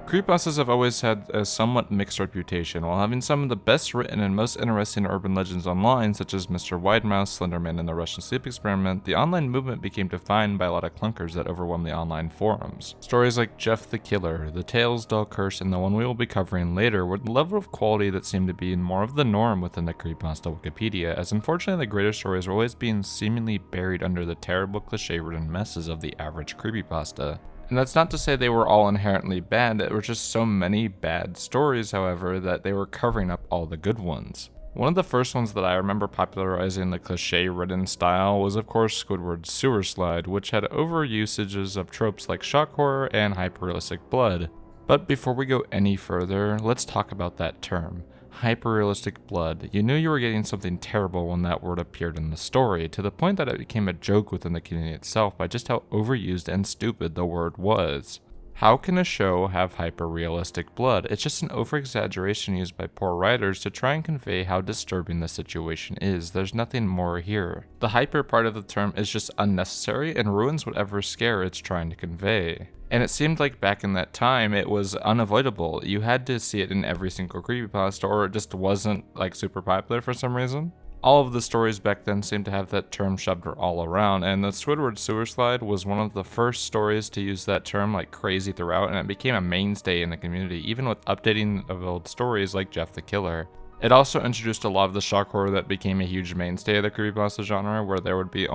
Creepypastas have always had a somewhat mixed reputation. While having some of the best written and most interesting urban legends online, such as Mr. Widemouse, Slenderman, and the Russian Sleep Experiment, the online movement became defined by a lot of clunkers that overwhelmed the online forums. Stories like Jeff the Killer, The Tales, Doll Curse, and the one we will be covering later were the level of quality that seemed to be more of the norm within the Creepypasta Wikipedia, as unfortunately the greater stories were always being seemingly buried under the terrible cliche-ridden messes of the average creepypasta. And that's not to say they were all inherently bad, there were just so many bad stories, however, that they were covering up all the good ones. One of the first ones that I remember popularizing the cliche-ridden style was of course Squidward's Sewer Slide, which had overusages of tropes like shock horror and hyperrealistic blood. But before we go any further, let's talk about that term. Hyperrealistic blood. You knew you were getting something terrible when that word appeared in the story, to the point that it became a joke within the community itself by just how overused and stupid the word was. How can a show have hyper-realistic blood? It's just an over-exaggeration used by poor writers to try and convey how disturbing the situation is. There's nothing more here. The hyper part of the term is just unnecessary and ruins whatever scare it's trying to convey. And it seemed like back in that time it was unavoidable. You had to see it in every single creepypasta or it just wasn't like super popular for some reason. All of the stories back then seemed to have that term shoved all around, and the Squidward Sewer Slide was one of the first stories to use that term like crazy throughout, and it became a mainstay in the community, even with updating of old stories like Jeff the Killer. It also introduced a lot of the shock horror that became a huge mainstay of the creepypasta genre, where there would be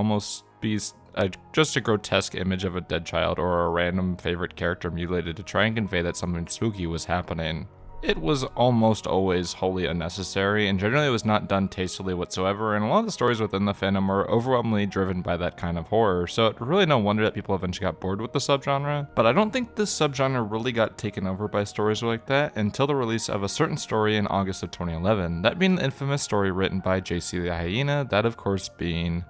just a grotesque image of a dead child or a random favorite character mutilated to try and convey that something spooky was happening. It was almost always wholly unnecessary, and generally it was not done tastefully whatsoever, and a lot of the stories within the fandom were overwhelmingly driven by that kind of horror, so it's really no wonder that people eventually got bored with the subgenre. But I don't think this subgenre really got taken over by stories like that until the release of a certain story in August of 2011, that being the infamous story written by JC the Hyena, that of course being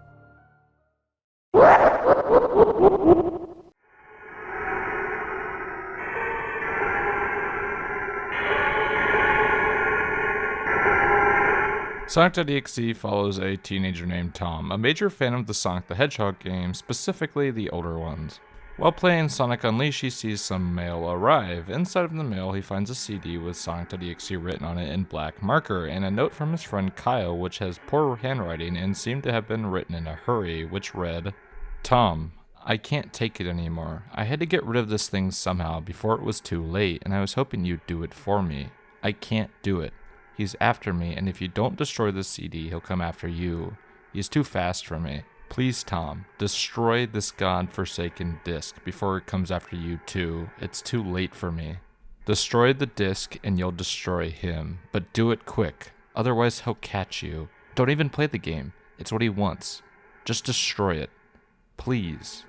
Sonic.exe follows a teenager named Tom, a major fan of the Sonic the Hedgehog games, specifically the older ones. While playing Sonic Unleashed, he sees some mail arrive. Inside of the mail, he finds a CD with Sonic.exe written on it in black marker, and a note from his friend Kyle, which has poor handwriting and seemed to have been written in a hurry, which read, "Tom, I can't take it anymore. I had to get rid of this thing somehow before it was too late, and I was hoping you'd do it for me. I can't do it. He's after me, and if you don't destroy this CD, he'll come after you. He's too fast for me. Please, Tom, destroy this god-forsaken disc before it comes after you too. It's too late for me. Destroy the disc and you'll destroy him, but do it quick. Otherwise he'll catch you. Don't even play the game. It's what he wants. Just destroy it. Please."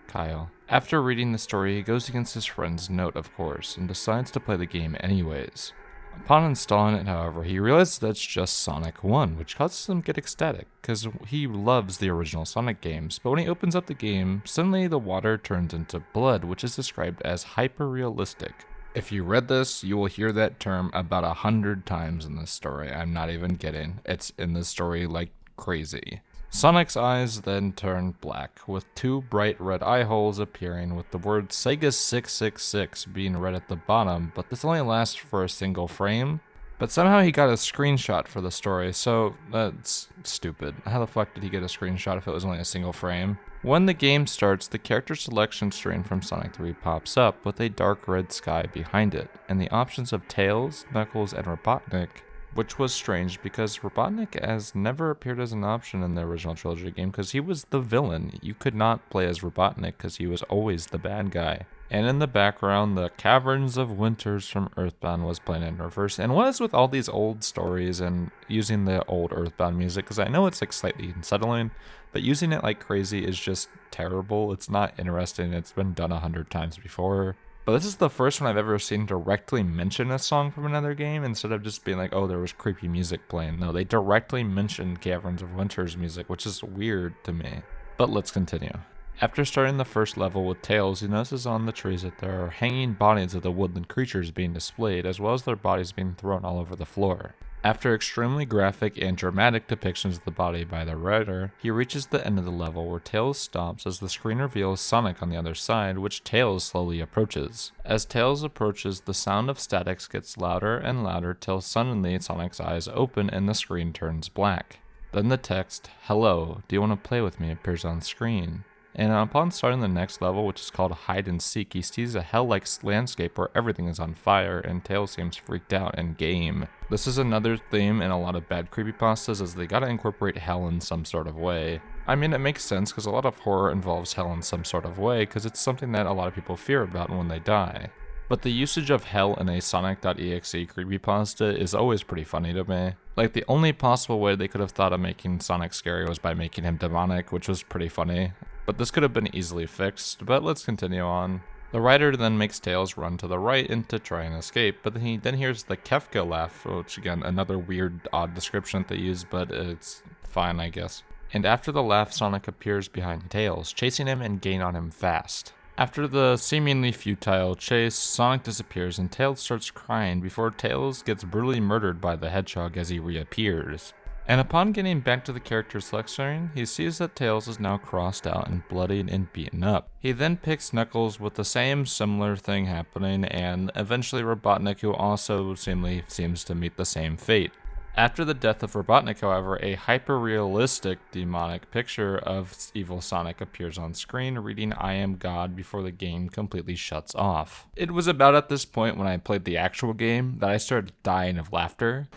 Kyle. After reading the story, he goes against his friend's note, of course, and decides to play the game anyways. Upon installing it, however, he realizes that it's just Sonic 1, which causes him to get ecstatic, because he loves the original Sonic games, but when he opens up the game, suddenly the water turns into blood, which is described as hyper-realistic. If you read this, you will hear that term about 100 times in this story. I'm not even kidding. It's in this story like crazy. Sonic's eyes then turn black, with two bright red eye holes appearing with the word Sega 666 being read at the bottom, but this only lasts for a single frame. But somehow he got a screenshot for the story, so that's stupid. How the fuck did he get a screenshot if it was only a single frame? When the game starts, the character selection screen from Sonic 3 pops up with a dark red sky behind it, and the options of Tails, Knuckles, and Robotnik, which was strange because Robotnik has never appeared as an option in the original trilogy game because he was the villain. You could not play as Robotnik because he was always the bad guy. And in the background, the Caverns of Winters from Earthbound was playing in reverse. And what is with all these old stories and using the old Earthbound music? Because I know it's like slightly unsettling, but using it like crazy is just terrible. It's not interesting. It's been done 100 times before. But this is the first one I've ever seen directly mention a song from another game instead of just being like, oh, there was creepy music playing. No, they directly mentioned Caverns of Winter's music, which is weird to me. But let's continue. After starting the first level with Tails, he notices on the trees that there are hanging bodies of the woodland creatures being displayed, as well as their bodies being thrown all over the floor. After extremely graphic and dramatic depictions of the body by the writer, he reaches the end of the level where Tails stops as the screen reveals Sonic on the other side, which Tails slowly approaches. As Tails approaches, the sound of statics gets louder and louder till suddenly Sonic's eyes open and the screen turns black. Then the text, "Hello, do you want to play with me?" appears on screen. And upon starting the next level, which is called Hide and Seek, he sees a hell-like landscape where everything is on fire, and Tails seems freaked out and game. This is another theme in a lot of bad creepypastas, as they gotta incorporate hell in some sort of way. I mean, it makes sense, because a lot of horror involves hell in some sort of way, because it's something that a lot of people fear about when they die. But the usage of hell in a Sonic.exe creepypasta is always pretty funny to me. Like, the only possible way they could have thought of making Sonic scary was by making him demonic, which was pretty funny. But this could have been easily fixed, but let's continue on. The writer then makes Tails run to the right and to try and escape, but he then hears the Kefka laugh, which again, another weird, odd description that they use, but it's fine, I guess. And after the laugh, Sonic appears behind Tails, chasing him and gain on him fast. After the seemingly futile chase, Sonic disappears and Tails starts crying before Tails gets brutally murdered by the Hedgehog as he reappears. And upon getting back to the character select screen, he sees that Tails is now crossed out and bloodied and beaten up. He then picks Knuckles with the same similar thing happening, and eventually Robotnik, who also seems to meet the same fate. After the death of Robotnik, however, a hyper-realistic demonic picture of evil Sonic appears on screen, reading "I am God" before the game completely shuts off. It was about at this point when I played the actual game that I started dying of laughter.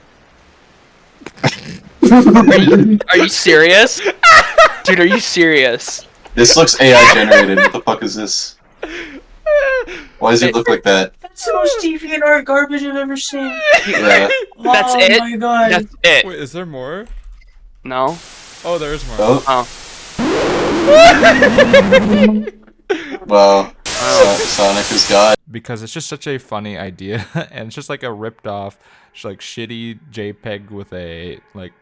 Are you serious? Dude, are you serious? This looks AI generated. What the fuck is this? Why does it look like that? That's the most DeviantArt garbage I've ever seen. Yeah. That's Oh it? my god. That's it. Wait, is there more? No? Oh, there's more. Oh. Oh. Wow. Sonic is God. Because it's just such a funny idea, and it's just like a ripped off, like shitty JPEG with a like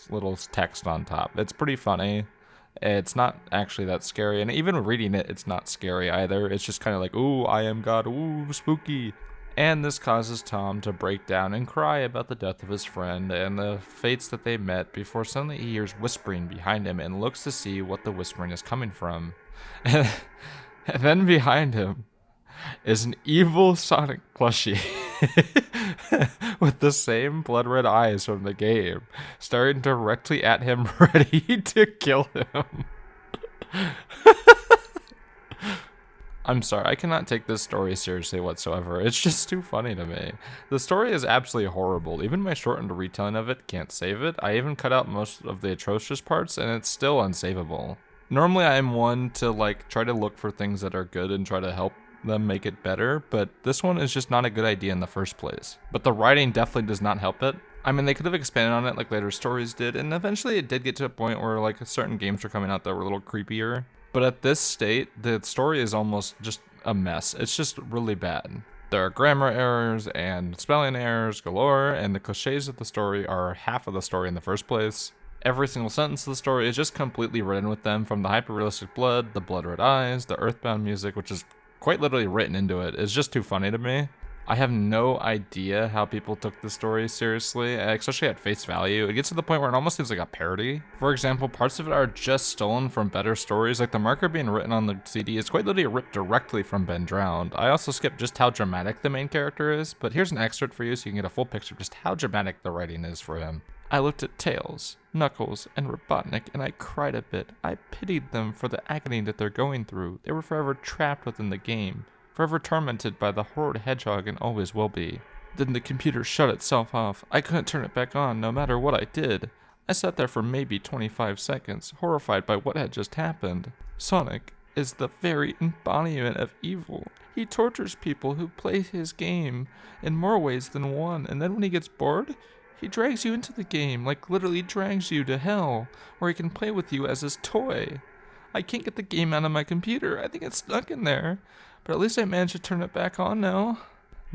little text on top. It's pretty funny. It's not actually that scary, and even reading it, it's not scary either. It's just kind of like, ooh, I am God, ooh, spooky. And this causes Tom to break down and cry about the death of his friend and the fates that they met before suddenly he hears whispering behind him and looks to see what the whispering is coming from. And then behind him is an evil Sonic plushie with the same blood red eyes from the game, staring directly at him, ready to kill him. I'm sorry, I cannot take this story seriously whatsoever. It's just too funny to me. The story is absolutely horrible. Even my shortened retelling of it can't save it. I even cut out most of the atrocious parts, and it's still unsavable. Normally, I am one to like try to look for things that are good and try to help them make it better, but this one is just not a good idea in the first place. But the writing definitely does not help it. I mean, they could have expanded on it like later stories did, and eventually it did get to a point where like certain games were coming out that were a little creepier. But at this state, the story is almost just a mess. It's just really bad. There are grammar errors and spelling errors galore, and the cliches of the story are half of the story in the first place. Every single sentence of the story is just completely written with them, from the hyper-realistic blood, the blood red eyes, the earthbound music, which is quite literally written into it. It's just too funny to me. I have no idea how people took the story seriously, especially at face value. It gets to the point where it almost seems like a parody. For example, parts of it are just stolen from better stories, like the marker being written on the CD is quite literally ripped directly from Ben Drowned. I also skipped just how dramatic the main character is, but here's an excerpt for you so you can get a full picture of just how dramatic the writing is for him. I looked at Tails, Knuckles, and Robotnik, and I cried a bit. I pitied them for the agony that they're going through. They were forever trapped within the game, forever tormented by the horrid hedgehog, and always will be. Then the computer shut itself off. I couldn't turn it back on, no matter what I did. I sat there for maybe 25 seconds, horrified by what had just happened. Sonic is the very embodiment of evil. He tortures people who play his game in more ways than one, and then when he gets bored, he drags you into the game, like literally drags you to hell, where he can play with you as his toy. I can't get the game out of my computer. I think it's stuck in there. But at least I managed to turn it back on now.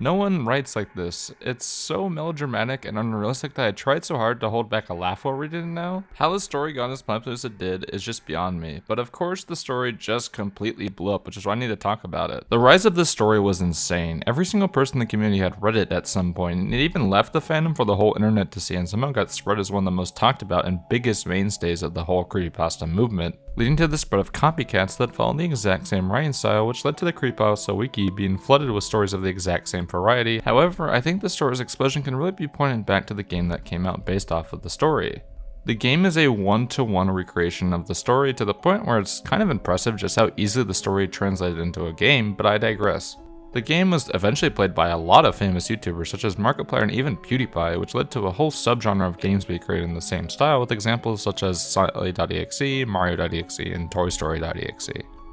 No one writes like this. It's so melodramatic and unrealistic that I tried so hard to hold back a laugh while reading it now. How the story got as popular as it did is just beyond me, but of course the story just completely blew up, which is why I need to talk about it. The rise of this story was insane. Every single person in the community had read it at some point, and it even left the fandom for the whole internet to see, and somehow got spread as one of the most talked about and biggest mainstays of the whole creepypasta movement, leading to the spread of copycats that followed the exact same writing style, which led to the Creepypasta wiki being flooded with stories of the exact same variety. However, I think the story's explosion can really be pointed back to the game that came out based off of the story. The game is a one-to-one recreation of the story to the point where it's kind of impressive just how easily the story translated into a game, but I digress. The game was eventually played by a lot of famous YouTubers such as Markiplier and even PewDiePie, which led to a whole subgenre of games being created in the same style, with examples such as Sonic.exe, Mario.exe, and Toy Story.exe.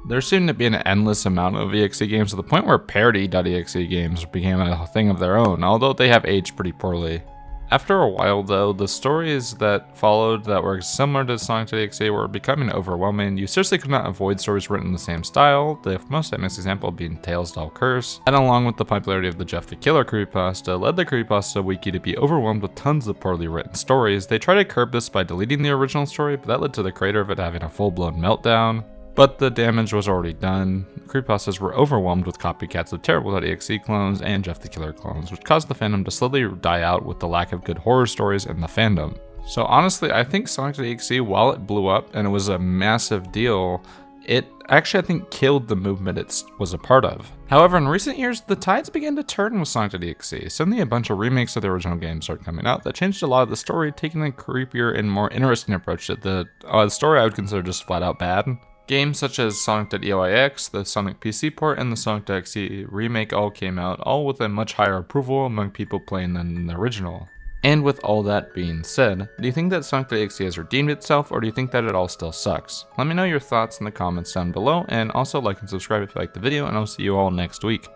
There seemed to be an endless amount of EXE games to the point where parody.exe games became a thing of their own, although they have aged pretty poorly. After a while though, the stories that followed that were similar to Sonic.exe were becoming overwhelming. You seriously could not avoid stories written in the same style, the most famous example being Tales Doll Curse, and along with the popularity of the Jeff the Killer creepypasta, led the Creepypasta wiki to be overwhelmed with tons of poorly written stories. They tried to curb this by deleting the original story, but that led to the creator of it having a full-blown meltdown. But the damage was already done. Creepypastas were overwhelmed with copycats of terrible.exe clones and Jeff the Killer clones, which caused the fandom to slowly die out with the lack of good horror stories in the fandom. So honestly, I think Sonic.exe, while it blew up and it was a massive deal, it actually I think killed the movement it was a part of. However, in recent years, the tides began to turn with Sonic.exe. Suddenly a bunch of remakes of the original game started coming out that changed a lot of the story, taking a creepier and more interesting approach to the story I would consider just flat out bad. Games such as Sonic.eyx, the Sonic PC port, and the Sonic.exe remake all came out, all with a much higher approval among people playing than the original. And with all that being said, do you think that Sonic.exe has redeemed itself, or do you think that it all still sucks? Let me know your thoughts in the comments down below, and also like and subscribe if you liked the video, and I'll see you all next week.